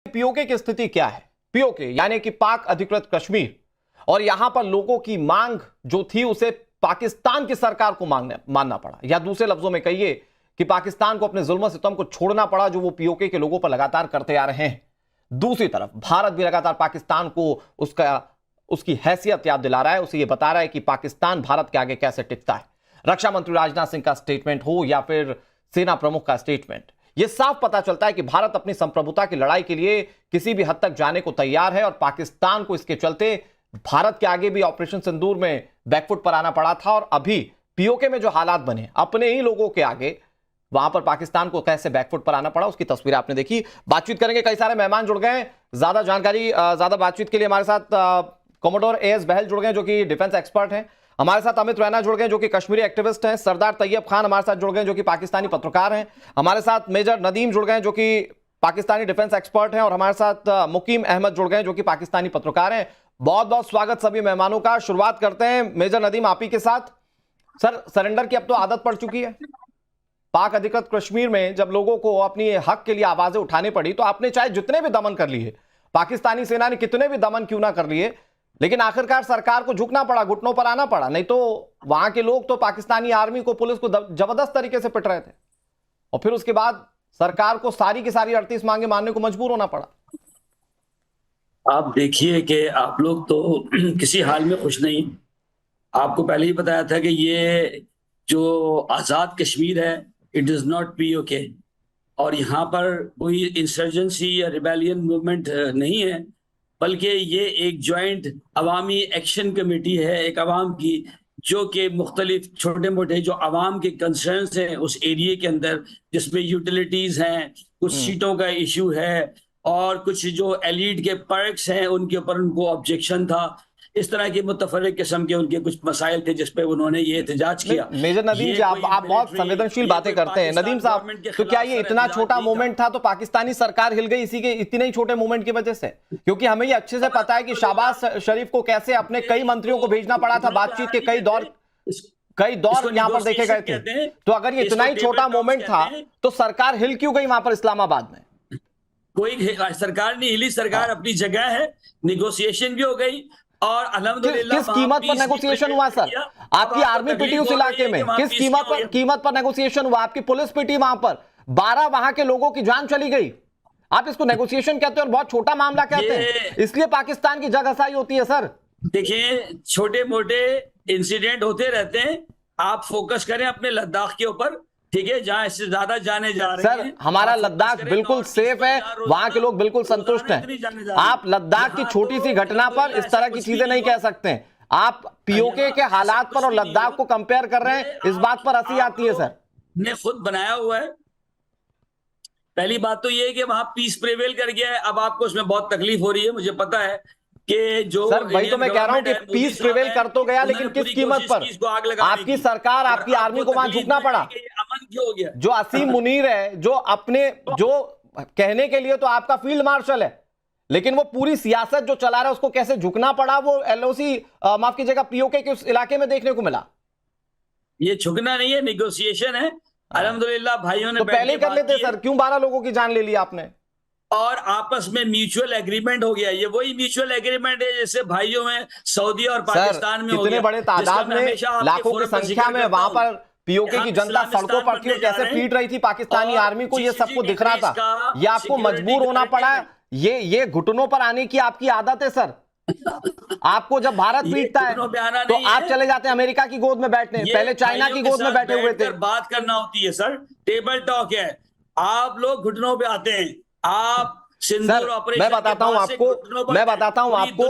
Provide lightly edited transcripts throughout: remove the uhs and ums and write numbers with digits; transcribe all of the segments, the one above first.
PoK की स्थिति क्या है। पीओके यानी कि पाक अधिकृत कश्मीर, और यहां पर लोगों की मांग जो थी उसे पाकिस्तान की सरकार को मानना पड़ा, या दूसरे लफ्जों में कहिए कि पाकिस्तान को अपने जुल्म सितम को छोड़ना पड़ा जो वो पीओके के लोगों पर लगातार करते आ रहे हैं। दूसरी तरफ भारत भी लगातार पाकिस्तान को उसकी हैसियत याद दिला रहा है, उसे ये बता रहा है कि पाकिस्तान भारत के आगे कैसे टिकता है। रक्षा मंत्री राजनाथ सिंह का स्टेटमेंट हो या फिर सेना प्रमुख का स्टेटमेंट, यह साफ पता चलता है कि भारत अपनी संप्रभुता की लड़ाई के लिए किसी भी हद तक जाने को तैयार है, और पाकिस्तान को इसके चलते भारत के आगे भी ऑपरेशन सिंदूर में बैकफुट पर आना पड़ा था। और अभी पीओके में जो हालात बने अपने ही लोगों के आगे, वहां पर पाकिस्तान को कैसे बैकफुट पर आना पड़ा उसकी तस्वीर आपने देखी। बातचीत करेंगे, कई सारे मेहमान जुड़ गए, ज्यादा जानकारी ज्यादा बातचीत के लिए हमारे साथ कमोडोर एएस बहल जुड़ गए जो कि डिफेंस एक्सपर्ट हैं, हमारे साथ अमित रैना जुड़ गए जो कि कश्मीरी एक्टिविस्ट हैं, सरदार तैयब खान हमारे साथ जुड़ गए जो कि पाकिस्तानी पत्रकार हैं, हमारे साथ मेजर नदीम जुड़ गए जो कि पाकिस्तानी डिफेंस एक्सपर्ट हैं, और हमारे साथ मुकीम अहमद जुड़ गए जो कि पाकिस्तानी पत्रकार हैं। बहुत बहुत स्वागत सभी मेहमानों का। शुरुआत करते हैं मेजर नदीम आप ही के साथ। सर, सरेंडर की अब तो आदत पड़ चुकी है। पाक अधिकृत कश्मीर में जब लोगों को अपनी हक के लिए आवाजें उठानी पड़ी तो आपने चाहे जितने भी दमन कर लिए, पाकिस्तानी सेना ने कितने भी दमन क्यों ना कर लिए, लेकिन आखिरकार सरकार को झुकना पड़ा, घुटनों पर आना पड़ा। नहीं तो वहां के लोग तो पाकिस्तानी आर्मी को, पुलिस को जबरदस्त तरीके से पिट रहे थे, और फिर उसके बाद सरकार को सारी की सारी 38 मांगे मानने को मजबूर होना पड़ा। आप देखिए कि आप लोग तो किसी हाल में खुश नहीं। आपको पहले ही बताया था कि ये जो आजाद कश्मीर है, इट इज नॉट पीओके, और यहाँ पर कोई इंसर्जेंसी या रिबेलियन मूवमेंट नहीं है, बल्कि ये एक जॉइंट अवामी एक्शन कमेटी है, एक अवाम की, जो कि मुख्तलिफ छोटे मोटे जो अवाम के कंसर्न्स हैं उस एरिया के अंदर, जिसमें यूटिलिटीज हैं, कुछ सीटों का इशू है, और कुछ जो एलीट के पर्क्स हैं उनके ऊपर उनको ऑब्जेक्शन था। इस तरह के मुतफर्रिक किस्म के उनके कुछ मसाइल थे जिस पे उन्होंने ये एहतजाज किया। मेजर नदीम जी, आप बहुत संवेदनशील बातें करते हैं। नदीम साहब, तो क्या ये इतना छोटा मूवमेंट था तो पाकिस्तानी सरकार हिल गई इसी के इतने ही छोटे मूवमेंट की वजह से? क्योंकि हमें ये अच्छे से पता है कि शहबाज शरीफ को कैसे अपने कई मंत्रियों को भेजना पड़ा था, बातचीत के कई दौर यहां पर देखे गए थे। तो अगर ये इतना ही छोटा मूवमेंट था तो सरकार हिल क्यों गई वहां पर इस्लामाबाद में? कोई सरकार नहीं हिली, सरकार अपनी जगह है, निगोशिएशन भी हो गई, और अल्हम्दुलिल्लाह किस कीमत पर नेगोशिएशन हुआ सर? आपकी आर्मी पिटी उस इलाके में, किस कीमत पर नेगोशिएशन हुआ? आपकी पुलिस पिटी वहां पर, 12 वहां के लोगों की जान चली गई। आप इसको नेगोशिएशन कहते हैं और बहुत छोटा मामला कहते हैं, इसलिए पाकिस्तान की जगहसाई होती है सर। देखिए, छोटे मोटे इंसिडेंट होते रहते हैं, आप फोकस करें अपने लद्दाख के ऊपर, ठीक है, जहां इससे ज्यादा जाने जा रहे हैं। सर, हमारा लद्दाख बिल्कुल सेफ है, वहां के लोग बिल्कुल संतुष्ट हैं। आप लद्दाख की छोटी सी घटना पर इस तरह की चीजें नहीं कह सकते। आप पीओके के हालात पर और लद्दाख को कंपेयर कर रहे हैं, इस बात पर हंसी आती है सर। ने खुद बनाया हुआ है। पहली बात तो ये है कि वहां पीस प्रिवेल कर गया है, अब आपको उसमें बहुत तकलीफ हो रही है, मुझे पता है कि जो सर, वही तो मैं कह रहा हूं कि पीस प्रिवेल कर तो गया, लेकिन किस कीमत पर? आपकी सरकार, आपकी आर्मी को वहां झुकना पड़ा। अमन क्यों हो गया? जो असीम मुनीर है, जो कहने के लिए तो आपका फील्ड मार्शल है, लेकिन वो पूरी सियासत जो चला रहा है उसको कैसे झुकना पड़ा, वो एलओसी माफ कीजिएगा पीओके के उस इलाके में देखने को मिला। ये झुकना नहीं है, निगोशिएशन है। अल्हम्दुलिल्लाह भाइयों ने तो पहले कर लेते सर, क्यों 12 लोगों की जान ले ली आपने? और आपस में म्यूचुअल एग्रीमेंट हो गया। ये वही म्यूचुअल एग्रीमेंट है जैसे भाइयों में सऊदी और पाकिस्तान में हो गया। इतने बड़े तादाद में, लाखों की संख्या में वहां पर पीओके की जनता सड़कों पर थी और कैसे पीट रही थी पाकिस्तानी आर्मी को, ये सबको दिख रहा था। ये आपको मजबूर होना पड़ा, ये घुटनों पर आने की आपकी आदत है सर। आपको जब भारत पीटता है तो आप चले जाते हैं अमेरिका की गोद में बैठने, पहले चाइना की गोद में बैठे हुए थे। बात करना होती है सर, टेबल टॉक है। आप लोग घुटनों पे आते हैं। आप सिंदूर ऑपरेशन, मैं बताता हूं आपको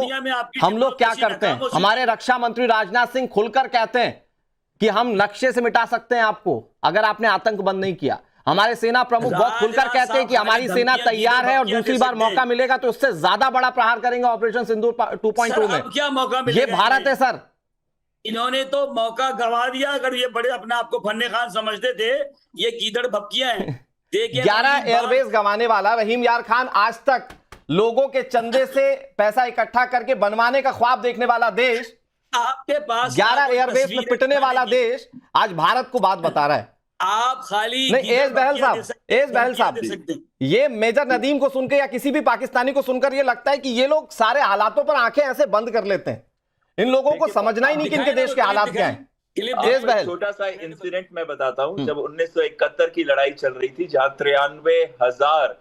हम लोग क्या करते हैं। हमारे रक्षा मंत्री राजनाथ सिंह खुलकर कहते हैं कि हम नक्शे से मिटा सकते हैं आपको अगर आपने आतंक बंद नहीं किया। हमारे सेना प्रमुख बहुत खुलकर कहते हैं कि हमारी सेना तैयार है और दूसरी बार मौका मिलेगा तो उससे ज्यादा बड़ा प्रहार करेंगे ऑपरेशन सिंदूर 2.2 में। क्या मौका मिलेगा? ये भारत है सर। इन्होंने तो मौका गवा दिया। अगर ये बड़े अपने आप को फन्ने खान समझते थे, ये कीदड़ भपकियां हैं। 11 एयरबेस गंवाने वाला रहीम यार खान आज तक लोगों के चंदे से पैसा इकट्ठा करके बनवाने का ख्वाब देखने वाला देश, आपके पास 11 एयरबेस में पिटने वाला देश आज भारत को बात बता रहा है। आप खाली नहीं, एज बहल साहब, एज बहल साहब, दे सकते हैं। ये मेजर नदीम को सुनकर या किसी भी पाकिस्तानी को सुनकर ये लगता है कि ये लोग सारे हालातों पर आंखें ऐसे बंद कर लेते हैं। इन लोगों को समझना ही नहीं कि इनके देश के हालात क्या हैं। एज बहल, छोटा सा इंसिडेंट मैं बताता हूं। जब 1971 की लड़ाई चल रही थी, जहां 93,000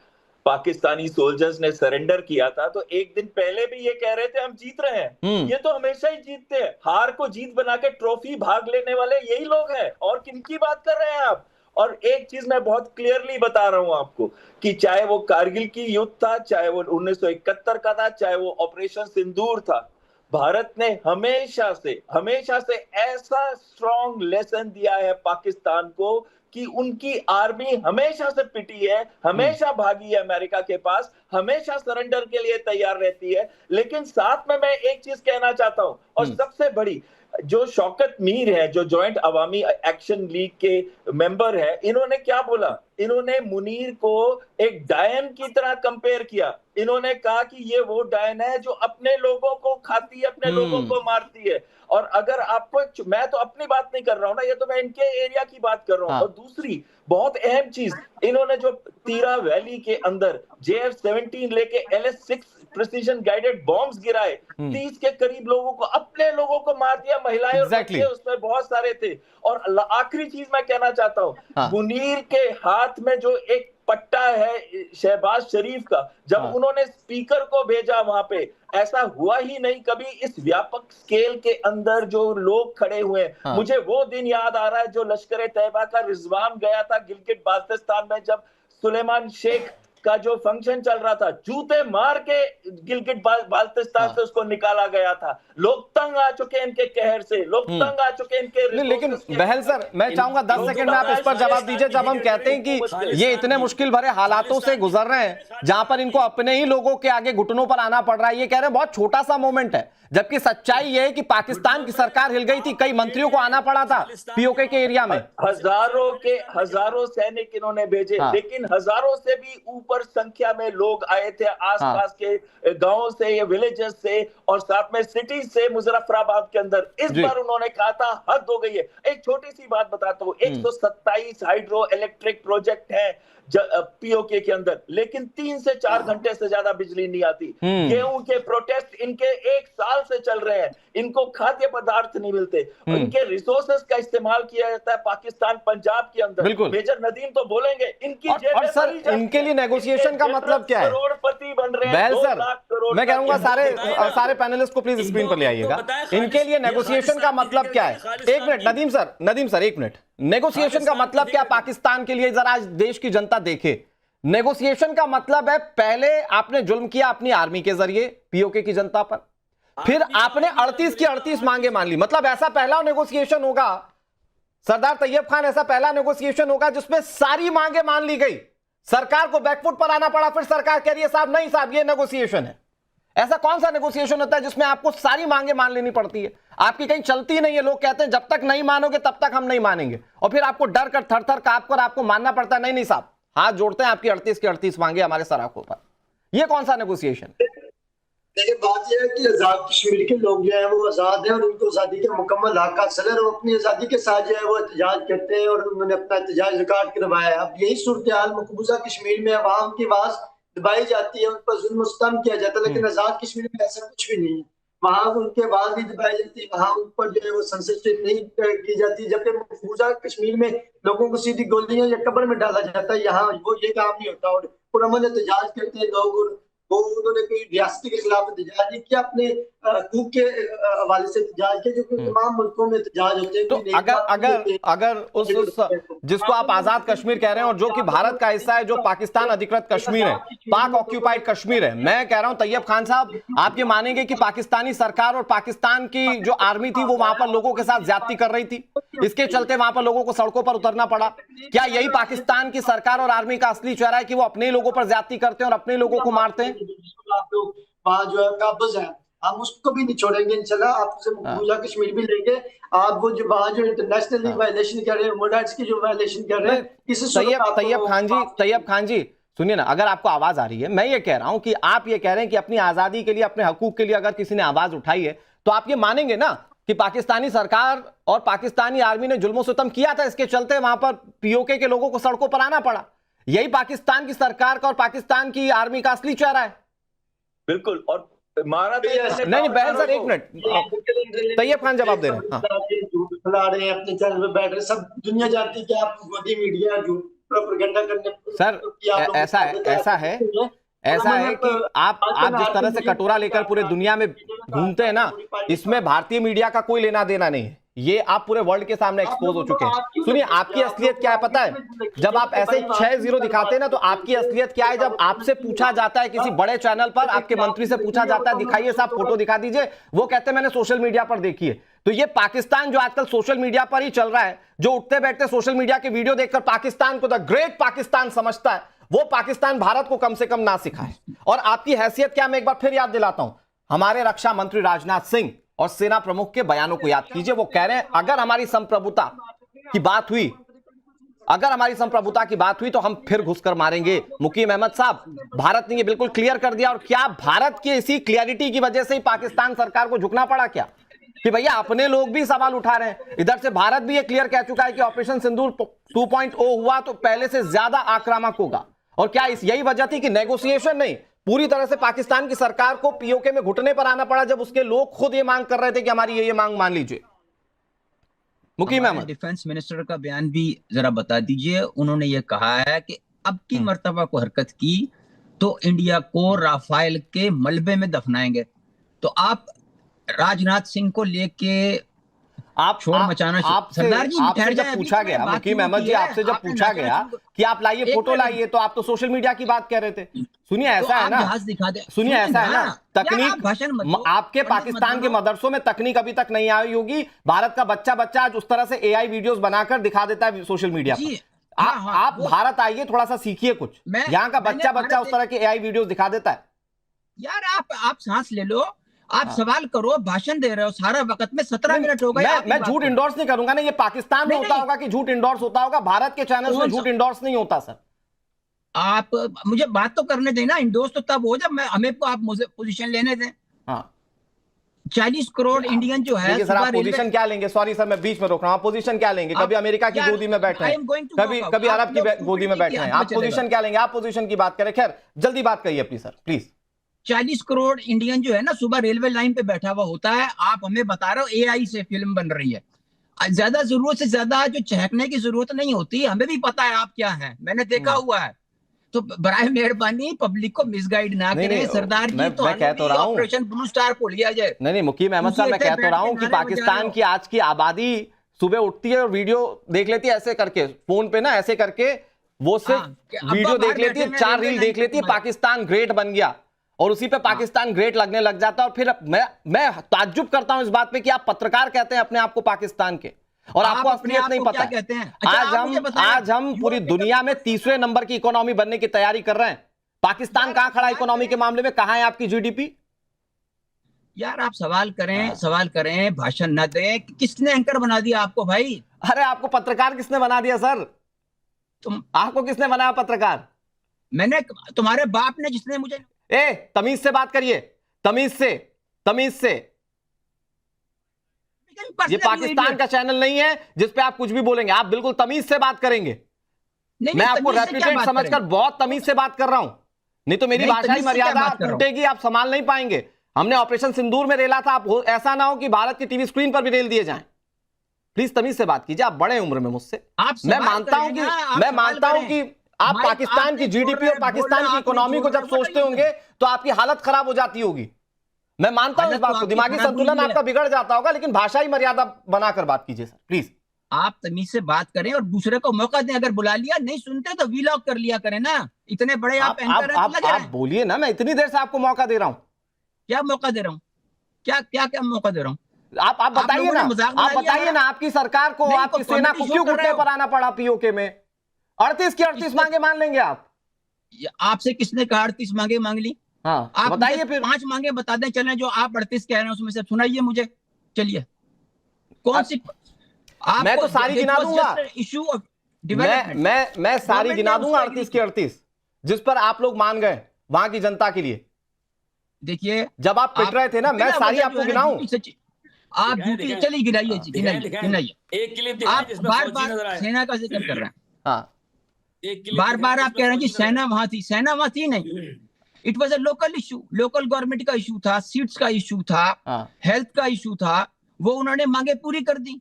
पाकिस्तानी सोल्जर्स ने सरेंडर किया था, तो एक दिन पहले भी ये कह रहे थे हम जीत रहे हैं। ये तो हमेशा ही जीतते हैं, हार को जीत बना के ट्रॉफी भाग लेने वाले यही लोग हैं। और किनकी बात कर रहे हैं आप? और एक चीज मैं बहुत क्लियरली बता रहा हूं आपको कि चाहे वो कारगिल की युद्ध था, चाहे वो 1971 का था, चाहे वो ऑपरेशन सिंदूर था, भारत ने हमेशा से ऐसा स्ट्रॉन्ग लेसन दिया है पाकिस्तान को कि उनकी आर्मी हमेशा से पिटी है, हमेशा भागी है अमेरिका के पास, हमेशा सरेंडर के लिए तैयार रहती है। लेकिन साथ में मैं एक चीज कहना चाहता हूं, और सबसे बड़ी, जो शौकत मीर है, जो जॉइंट अवामी एक्शन लीग के मेंबर है, इन्होंने क्या बोला? इन्होंने मुनीर को एक डायन की तरह कंपेयर किया। इन्होंने कहा कि ये वो डायन है जो अपने लोगों को खाती है, अपने लोगों को मारती है। और अगर आपको, मैं तो अपनी बात नहीं कर रहा हूं ना, ये तो मैं इनके एरिया की बात कर रहा हूं। और दूसरी बहुत अहम चीज, इन्होंने जो तीरा वैली के अंदर JF-17 लेके LS-6 प्रिसीजन गाइडेड बॉम्ब्स गिराए, 30 के करीब लोगों को, अपने लोगों को मार दिया, महिलाएं और बच्चे उसमें बहुत सारे थे। और आखिरी चीज मैं कहना चाहता हूं, मुनीर के हाथ में जो एक पट्टा है शहबाज शरीफ का, जब उन्होंने स्पीकर को भेजा वहां पे, ऐसा हुआ ही नहीं कभी इस व्यापक स्केल के अंदर जो लोग खड़े हुए हैं। मुझे वो दिन याद आ रहा है जो लश्कर तैयबा का रिजवान गया था गिलगिट बाल्टिस्तान में, जब सुलेमान शेख का जो फंक्शन चल रहा था, जूते मार के गिलगिट बाल्टिस्तान से उसको निकाला गया था। लोग तंग आ चुके इनके कहर से, लोग तंग आ चुके इनके। लेकिन बहल सर, मैं चाहूंगा 10 सेकंड में आप इस पर जवाब दीजिए। जब हम कहते हैं कि ये इतने मुश्किल भरे हालातों से गुजर रहे हैं, जहां पर इनको अपने ही लोगों के आगे घुटनों पर आना पड़ रहा है, ये कह रहे हैं बहुत छोटा सा मोमेंट है, जबकि सच्चाई ये है कि पाकिस्तान की सरकार हिल गई थी, कई मंत्रियों को आना पड़ा था POK के एरिया में। हजारों सैनिक इन्होंने भेजे, लेकिन हजारों से भी ऊपर संख्या में लोग आए थे आसपास के गांवों से या विलेजेस से, और साथ में सिटीज से, मुजफ्फराबाद के अंदर। इस बार उन्होंने कहा था हद हो गई है। एक छोटी सी बात बताता हूं, 127 हाइड्रो इलेक्ट्रिक प्रोजेक्ट हैं POK के अंदर, लेकिन 3 से 4 घंटे से ज्यादा बिजली नहीं आती। गेहूं के प्रोटेस्ट इनके 1 साल से चल रहे हैं, इनको खाद्य पदार्थ नहीं मिलते, इनके रिसोर्सेस का इस्तेमाल किया जाता है पाकिस्तान पंजाब के अंदर। मेजर नदीम तो बोलेंगे इनकी और सर, इनके लिए नेगोशिएशन का मतलब क्या है? करोड़पति बन रहे हैं। सर, मैं कहूंगा सारे पैनलिस्ट को प्लीज स्क्रीन पर ले आइएगा। इनके लिए नेगोशिएशन का मतलब क्या है? एक मिनट नदीम सर, एक मिनट। नेगोशिएशन का मतलब क्या पाकिस्तान के लिए? जरा आज देश की जनता देखे। नेगोशिएशन का मतलब है, पहले आपने जुल्म किया अपनी आर्मी के जरिए POK की जनता पर, फिर आपने 38 की 38 मांगे मान ली। मतलब ऐसा पहला नेगोशिएशन होगा, सरदार तैयब खान, ऐसा पहला नेगोशिएशन होगा जिसमें सारी मांगे मान ली गई, सरकार को बैकफुट पर आना पड़ा, फिर सरकार कह रही है साहब नहीं साहब ये नेगोशिएशन है। ऐसा कौन सा नेगोशिएशन होता है जिसमें आपको सारी मांगे मान लेनी पड़ती है? आपकी कहीं चलती ही नहीं है। लोग कहते हैं जब तक नहीं मानोगे तब तक हम नहीं मानेंगे, और फिर आपको डर कर थर-थर कांप कर आपको मानना पड़ता है नहीं साहब हाथ जोड़ते हैं, आपकी 38 की 38 मांगे हमारे सराखों पर। ये कौन सा नेगोशिएशन? देखिए, बात यह है कि आजाद कश्मीर के लोग जो है वो आजाद हैं और उनको आजादी के मुकम्मल हक हासिल है, और अपनी आजादी के साथ जो है वो एहतजाज करते हैं और उन्होंने अपना एहतजाज रिकॉर्ड करवाया है। अब यही सूरत हाल मकबूजा कश्मीर में अवाम की आवाज दबाई जाती है, उन पर जुल्म सितम किया जाता है, लेकिन आजाद कश्मीर में ऐसा कुछ भी नहीं है। वहां उनके आवाज नहीं दबाई जाती, वहां उन पर जो है वो सेंसरशिप नहीं की जाती, जबकि मकबूजा कश्मीर में लोगों को सीधी गोलियां या कब्र में डाला जाता है। यहाँ वो ये काम नहीं होता, और पुरअमन एहतजाज करते हैं लोग, और वो उन्होंने कोई रियासती के खिलाफ एहतजाज नहीं किया, अपने हकूक के हवाले से एहतजाज किया, जो कि तमाम मुल्कों में एहतजाज होते हैं। तो अगर उस जिसको आप आजाद कश्मीर कह रहे हैं और जो कि भारत का हिस्सा है, जो पाकिस्तान अधिकृत कश्मीर है, पाक ऑक्यूपाइड कश्मीर है, मैं कह रहा हूं तैयब खान साहब, आप ये मानेंगे कि पाकिस्तानी सरकार और पाकिस्तान की जो आर्मी थी वो वहां पर लोगों के साथ ज्यादती कर रही थी, इसके चलते वहां पर लोगों को सड़कों पर उतरना पड़ा? क्या यही पाकिस्तान की सरकार और आर्मी का असली चेहरा है कि वो अपने लोगों पर ज्यादती करते हैं और अपने लोगों को मारते हैं? आप लोग वहाँ जो है काबिज हैं, हम उसको भी नहीं छोड़ेंगे इंशाल्लाह। आपसे मकबूजा कश्मीर भी लेंगे। आप वो जो वहाँ जो इंटरनेशनल वायलेशन कर रहे हैं, ह्यूमन राइट्स की जो वायलेशन कर रहे हैं, तैयब खान जी सुनिए ना, अगर आपको आवाज आ रही है, मैं ये कह रहा हूं कि आप ये कह रहे हैं कि अपनी आजादी के लिए, अपने हकूक के लिए अगर किसी ने आवाज उठाई है तो आप ये मानेंगे ना कि पाकिस्तानी सरकार और पाकिस्तानी आर्मी ने जुल्म सितम किया था, इसके चलते वहां पर पीओके के लोगों को सड़कों पर आना पड़ा। यही पाकिस्तान की सरकार का और पाकिस्तान की आर्मी का असली चेहरा है। बिल्कुल। और मारा तो नहीं बहन सर, एक मिनट, तैयब खान जवाब दे रहे हैं। झूठ फैला रहे हैं, अपने चैनल पे बैठ रहे, सब दुनिया जानती है कि आप मोदी मीडिया झूठ प्रोपेगेंडा करने सर ऐसा है कि आप जिस तरह से कटोरा लेकर पूरे दुनिया में घूमते हैं ना, इसमें भारतीय मीडिया का कोई लेना देना नहीं है। ये आप पूरे वर्ल्ड के सामने एक्सपोज हो चुके हैं। सुनिए, आपकी असलियत क्या है पता है? जब आप ऐसे 6-0 दिखाते हैं ना, तो आपकी असलियत क्या है? जब आपसे पूछा जाता है किसी बड़े चैनल पर, आपके मंत्री से पूछा जाता है दिखाइए साहब फोटो दिखा दीजिए, वो कहते हैं मैंने सोशल मीडिया पर देखी है। तो ये पाकिस्तान जो आजकल सोशल मीडिया पर ही चल रहा है, जो उठते बैठते सोशल मीडिया के वीडियो देखकर पाकिस्तान को द ग्रेट पाकिस्तान समझता है, वो पाकिस्तान भारत को कम से कम ना सिखाए। और आपकी हैसियत क्या, मैं एक बार फिर याद दिलाता हूं, हमारे रक्षा मंत्री राजनाथ सिंह और सेना प्रमुख के बयानों को याद कीजिए। वो कह रहे हैं अगर हमारी संप्रभुता की बात हुई, तो हम फिर घुसकर मारेंगे। मुकीम अहमद साहब, भारत ने ये बिल्कुल क्लियर कर दिया। और क्या भारत की इसी क्लियरिटी की वजह से ही पाकिस्तान सरकार को झुकना पड़ा क्या, कि भैया अपने लोग भी सवाल उठा रहे हैं? इधर से भारत भी ये क्लियर कह चुका है कि ऑपरेशन सिंदूर 2.0 हुआ तो पहले से ज्यादा आक्रामक होगा। और क्या यही वजह थी कि नेगोशिएशन नहीं, पूरी तरह से पाकिस्तान की सरकार को पीओके में घुटने पर आना पड़ा, जब उसके लोग खुद ये मांग कर रहे थे कि हमारी ये मांग मान लीजिए? मुकीम अहमद, डिफेंस मिनिस्टर का बयान भी जरा बता दीजिए। उन्होंने ये कहा है कि अब की मर्तबा को हरकत की तो इंडिया को राफेल के मलबे में दफनाएंगे। तो आप राजनाथ सिंह को लेके आप शोर मचाना, सरदार जी आपसे जब पूछा गया, मुकीम अहमद जी, आपसे जब पूछा गया कि आप लाइए फोटो लाइए, तो आप तो सोशल मीडिया की बात कह रहे थे। सुनिए ऐसा है ना, सुनिए ऐसा है ना, तकनीक आपके पाकिस्तान के मदरसों में तकनीक अभी तक नहीं आई होगी। भारत का बच्चा आज उस तरह से एआई वीडियोस बनाकर दिखा देता है सोशल मीडिया पर। आप भारत आइए, थोड़ा सा सीखिए कुछ। यहाँ का बच्चा उस तरह के एआई वीडियोस दिखा देता है। यार आप सांस ले लो, आप सवाल करो, भाषण दे रहे हो सारा वक्त में 17 मिनट हो गए। मैं झूठ इंडोर्स नहीं करूंगा ना, ये पाकिस्तान में होता होगा कि झूठ इंडोर्स होता होगा, भारत के चैनल में झूठ इंडोर्स नहीं होता सर। आप मुझे बात तो करने देना। इंडोर्स तो तब हो जब हमें को आप मुझे पोजीशन लेने दें। हाँ, 40 करोड़ इंडियन जो है सर, आप पोजीशन क्या लेंगे? सॉरी सर, मैं बीच में रोक रहा हूं। आप पोजीशन क्या लेंगे? कभी अमेरिका की गोदी में बैठे हैं, कभी अरब की गोदी में बैठे हैं, आप पोजीशन क्या लेंगे? आप पोजीशन की बात करें। खैर, जल्दी बात करिए अपनी सर प्लीज। 40 करोड़ इंडियन जो है ना, सुबह रेलवे लाइन पे बैठा हुआ होता है। आप हमें बता रहे हो एआई से फिल्म बन रही है। ज्यादा जरूरत से ज्यादा जो चहकने की जरूरत नहीं होती, हमें भी पता है आप क्या हैं, मैंने देखा हुआ है। तो बराए मेहरबानी पब्लिक को मिसगाइड ना करें सरदार जी। तो मैं कह तो रहा हूं ऑपरेशन ब्लू स्टार को लिया जाए। नहीं मुकीम अहमद साहब, मैं कह तो रहा हूं कि पाकिस्तान की आज की आबादी सुबह उठती है और वीडियो देख लेती है ऐसे करके, फोन पे ना ऐसे करके वो सिर्फ वीडियो देख लेती है, 4 रील देख लेती है, पाकिस्तान ग्रेट बन गया, और उसी पे पाकिस्तान ग्रेट लगने लग जाता है। और फिर मैं ताज्जुब करता हूं इस बात पे कि आप पत्रकार कहते हैं अपने आप को पाकिस्तान के, और आपको असलियत नहीं पता। कहते हैं? आज हम पूरी दुनिया में 3रे नंबर की इकोनॉमी बनने की तैयारी कर रहे हैं। पाकिस्तान कहां खड़ा इकोनॉमी के मामले में? कहां है आपकी जीडीपी? यार आप सवाल करें, भाषण न दें। किसने एंकर बना दिया आपको भाई? अरे आपको पत्रकार किसने बना दिया सर? आपको किसने बनाया पत्रकार? मैंने, तुम्हारे बाप ने, जिसने मुझे। तमीज से बात करिए, तमीज से। ये पाकिस्तान का चैनल नहीं है जिस पे आप कुछ भी बोलेंगे। आप बिल्कुल तमीज से बात करेंगे। मैं आपको रेपुटेड समझकर बहुत तमीज से बात कर रहा हूं, नहीं तो मेरी भाषाई मर्यादा टूटेगी, आप संभाल नहीं पाएंगे। हमने ऑपरेशन सिंदूर में रेला था, आप ऐसा ना हो कि भारत की टीवी स्क्रीन पर भी रेल दिए जाएं। प्लीज तमीज से बात कीजिए, आप बड़े उम्र में मुझसे। मैं मानता हूं कि आप पाकिस्तान की जीडीपी और पाकिस्तान की इकोनॉमी को जब सोचते होंगे तो आपकी हालत खराब हो जाती होगी। मैं मानता हूं इस बात को, दिमागी संतुलन आपका बिगड़ जाता होगा, लेकिन भाषाई मर्यादा बनाकर बात कीजिए सर प्लीज। आप तमीज से बात करें और दूसरे को मौका दें। अगर बुला लिया, नहीं सुनते तो वीलॉग कर लिया करें ना। इतने बड़े आप एंकर हैं, आप बोलिए ना, मैं इतनी देर से आपको मौका दे रहा हूं। क्या मौका दे रहा हूं? क्या मौका दे रहा हूं? आप बताइए ना, आप बताइए ना, आपकी सरकार को, आपकी सेना को क्यों घुटने पर आना पड़ा पीओके में? 38 की 38 मांगे मान लेंगे आप? आपसे किसने कहा 38 मांगे मांग ली? हाँ, आप बताइए फिर। 5 मांगे बता दें, चलें, जो आप 38 कह रहे हैं उसमें से सुनाइए मुझे। चलिए, कौन सी? मैं तो सारी गिना दूंगा, इशू ऑफ मैं सारी गिना दूंगा 38 की 38 जिस पर आप लोग मान गए वहां की जनता के लिए। देखिए, जब आप पिट रहे थे ना, मैं सारी आपको गिनाऊं? आप दिखाएं, झूठी दिखाएं। चलिए गिनाइए जी, दिखाएं, गिनाइए दिखाएं। गिनाइए। एक क्लिप दिखाएं आप जिसमें बार फौजी बार नजर आए। सेना का जिक्र कर रहे हैं, हाँ एक क्लिप बार बार दिखाएं आप कह रहे हैं कि जिसमें फौजी सेना वहां थी, सेना वहां थी नहीं। नजर आए। It was a local issue, local government का इशू था, सीट्स का इशू था, हाँ हेल्थ का इशू था, वो उन्होंने मांगे पूरी कर दी।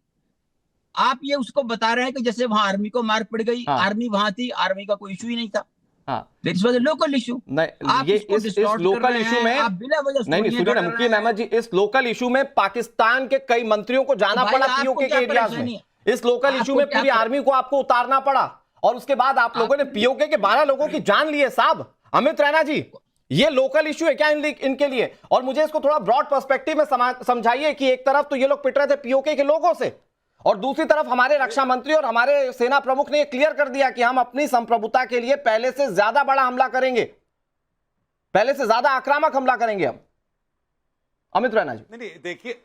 आप ये उसको बता रहे हैं कि जैसे वहां आर्मी को मार पड़ गई, हाँ। आर्मी वहां थी, आर्मी का कोई इशू ही नहीं था। हाँ this was a local issue. नहीं, आप ये इसको इस डिस्टॉर्ट कर लोकल रहे इशू हैं, में आप बिना वजह नहीं स्टोरियां सुनिए ना गढ़ मुक्की रहे अहमद जी, इस लोकल इशू में पाकिस्तान के कई मंत्रियों को जाना भाई, पड़ा आपको पीओके क्या के एरियाज में। परेशानी है? इस लोकल इशू आपको में क्या पूरी आर्मी को आपको उतारना पड़ा, और उसके बाद आप लोगों ने पीओके के 12 लोगों की जान ली है साहब। अमित रैना जी, ये लोकल इशू है क्या इनके लिए? और मुझे इसको थोड़ा ब्रॉड पर्सपेक्टिव में समझाइए कि एक तरफ तो ये लोग पिट रहे थे पीओके के लोगों से, और दूसरी तरफ हमारे रक्षा मंत्री और हमारे सेना प्रमुख ने क्लियर कर दिया कि हम अपनी संप्रभुता के लिए पहले से ज्यादा बड़ा हमला करेंगे, पहले से ज्यादा आक्रामक हमला करेंगे हम। अमित रैना जी। नहीं देखिए,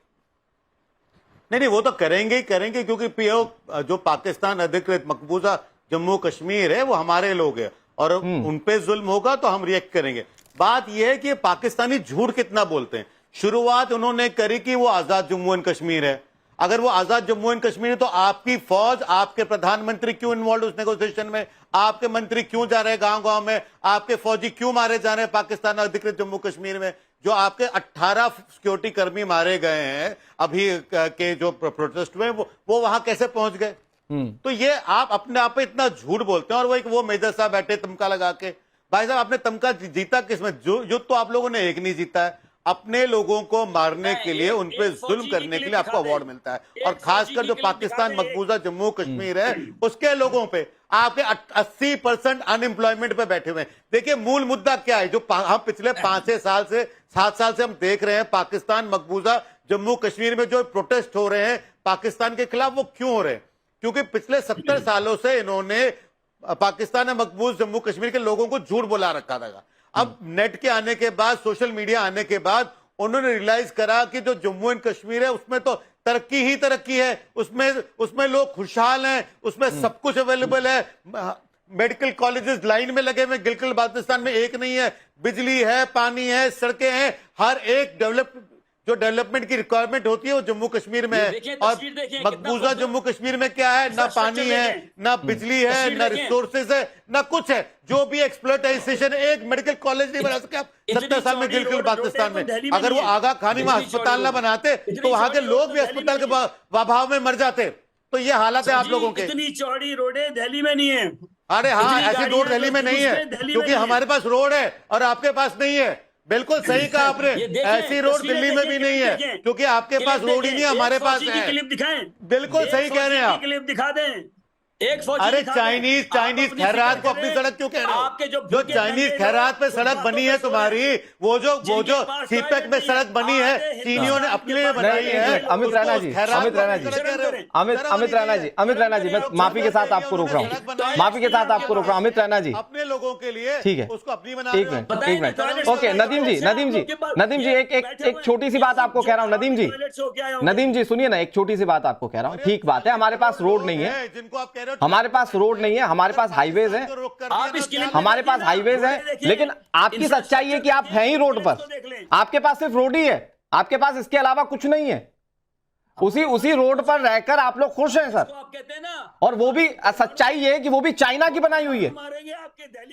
नहीं वो तो करेंगे ही करेंगे, क्योंकि पीओ जो पाकिस्तान अधिकृत मकबूजा जम्मू कश्मीर है वो हमारे लोग हैं, और उन पे जुल्म होगा तो हम रिएक्ट करेंगे। बात यह है कि पाकिस्तानी झूठ कितना बोलते हैं। शुरुआत उन्होंने करी कि वो आजाद जम्मू एंड कश्मीर है। अगर वो आजाद जम्मू एंड कश्मीर है तो आपकी फौज, आपके प्रधानमंत्री क्यों इन्वॉल्व उस नेगोशिएशन में? आपके मंत्री क्यों जा रहे हैं गांव गांव में? आपके फौजी क्यों मारे जा रहे हैं पाकिस्तान अधिकृत जम्मू कश्मीर में? जो आपके 18 सिक्योरिटी कर्मी मारे गए हैं अभी के जो प्रोटेस्ट हुए, वो वहां कैसे पहुंच गए? तो ये आप अपने आप पे इतना झूठ बोलते हैं। और वो मेजर साहब बैठे तमका लगा के। भाई साहब, आपने तमका जीता किसमें? युद्ध तो आप लोगों ने एक नहीं जीता है। अपने लोगों को मारने के लिए, उन पे जुल्म करने के लिए आपको अवार्ड मिलता है, और खासकर जो पाकिस्तान मकबूजा जम्मू कश्मीर है उसके लोगों पे आपके 80% अनएम्प्लॉयमेंट पे बैठे हुए हैं। देखिए मूल मुद्दा क्या है जो हम पिछले 5-6 साल से 7 साल से हम देख रहे हैं। पाकिस्तान मकबूजा जम्मू कश्मीर में जो प्रोटेस्ट हो रहे हैं पाकिस्तान के खिलाफ, वो क्यों हो रहे हैं? क्योंकि पिछले 70 सालों से इन्होंने पाकिस्तान मकबूज जम्मू कश्मीर के लोगों को झूठ बुला रखा था। अब नेट के आने के बाद, सोशल मीडिया आने के बाद उन्होंने रियलाइज करा कि जो जम्मू एंड कश्मीर है उसमें तो तरक्की ही तरक्की है, उसमें लोग खुशहाल हैं, उसमें सब कुछ अवेलेबल है। मेडिकल कॉलेजेस लाइन में लगे हुए, गिलगित बाल्टिस्तान में एक नहीं है। बिजली है, पानी है, सड़कें हैं, हर एक जो डेवलपमेंट की रिक्वायरमेंट होती है वो जम्मू कश्मीर में है। और मकबूजा जम्मू कश्मीर में क्या है? ना पानी है, ना बिजली है, ना रिसोर्सेज है, ना कुछ है। जो भी एक्सप्लॉयटेशन, एक मेडिकल कॉलेज नहीं बना सके आप 70 साल में गिलगित बाल्टिस्तान में। अगर वो आगा खानी में अस्पताल ना बनाते तो वहां के लोग भी अस्पताल के अभाव में मर जाते। तो ये हालत है आप लोगों के। इतनी चौड़ी रोडें दिल्ली में नहीं है। अरे हाँ, ऐसी रोड दिल्ली में नहीं है, क्योंकि हमारे पास रोड है और आपके पास नहीं है। बिल्कुल सही कहा आपने, ऐसी रोड दिल्ली में भी नहीं है, क्योंकि आपके पास रोड ही नहीं है, हमारे पास है। क्लिप दिखाएं, बिल्कुल सही कह रहे हैं आप। क्लिप दिखा दें। एक फौजी अरे चाइनीज खैरात को अपनी सड़क क्यों कह रहे हो? आपके जो चाइनीज खैरात पे सड़क बनी है तुम्हारी, वो जो सीपेक में सड़क बनी है, चीनियों ने अपने लिए बनाई है। अमित रैना जी, अमित रैना जी, मैं माफी के साथ आपको रोक रहा हूँ, माफी के साथ आपको रोक रहा हूँ। अमित रैना जी, अपने लोगों के लिए ठीक है, उसको अपनी बना। एक मिनट, ओके नदीम जी, एक छोटी सी बात आपको कह रहा हूँ। नदीम जी सुनिए ना, एक छोटी सी बात आपको कह रहा हूँ। ठीक बात है, हमारे पास रोड नहीं है, जिनको आप कह रहे हो, हमारे पास रोड नहीं है, हमारे पास हाईवेज है, हमारे पास हाईवेज है, लेकिन आपकी सच्चाई है कि आप हैं ही रोड पर। आपके पास सिर्फ रोड ही है, आपके पास इसके अलावा कुछ नहीं है। उसी रोड पर रहकर आप लोग खुश हैं सर। और वो भी सच्चाई है कि वो भी चाइना की बनाई हुई है,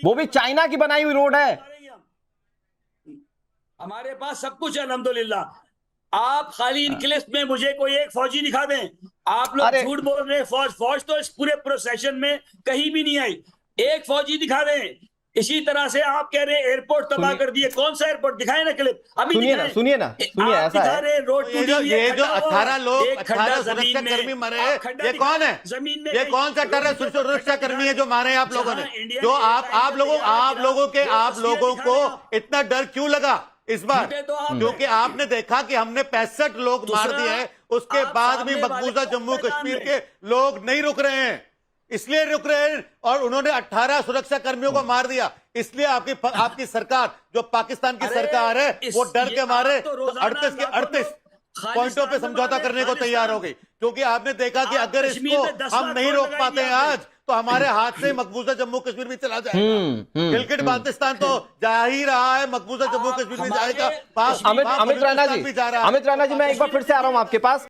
वो भी चाइना की बनाई हुई रोड है। हमारे पास सब कुछ है अल्हम्दुलिल्लाह। आप खाली इन क्लिप्स में मुझे कोई एक फौजी दिखा दें। आप लोग झूठ बोल रहे हैं। फौज तो इस पूरे प्रोसेशन में कहीं भी नहीं आई। एक फौजी दिखा दें। इसी तरह से आप कह रहे हैं एयरपोर्ट तबाह कर दिए। कौन सा एयरपोर्ट? दिखाए ना क्लिप, अभी सुनिए ना, ऐसा है। रोड ये जो 18 लोग 18 सुरक्षा कर्मी मरे, ये कौन है? जमीन में ये कौन सा 18 सुरक्षा कर्मी है जो मारे आप लोगों ने? जो आप लोगों को इतना डर क्यों लगा इस बार? क्योंकि आपने देखा कि हमने 65 लोग मार दिए हैं, उसके बाद भी मकबूजा जम्मू कश्मीर के लोग नहीं रुक रहे हैं, इसलिए रुक रहे हैं। और उन्होंने 18 सुरक्षा कर्मियों को मार दिया, इसलिए आपकी सरकार, जो पाकिस्तान की सरकार है, वो डर के मारे 38 के 38 पॉइंटों पे समझौता करने को तैयार हो गई। क्योंकि आपने देखा कि अगर इसको हम नहीं रोक पाते हैं आज, तो हमारे हाथ से मकबूजा जम्मू कश्मीर भी चला जाएगा। गिलगिट बाल्टिस्तान तो जा ही रहा है, मकबूजा जम्मू कश्मीर में जाएगा। अमित रैना जी, मैं एक बार फिर से आ रहा हूं आपके पास।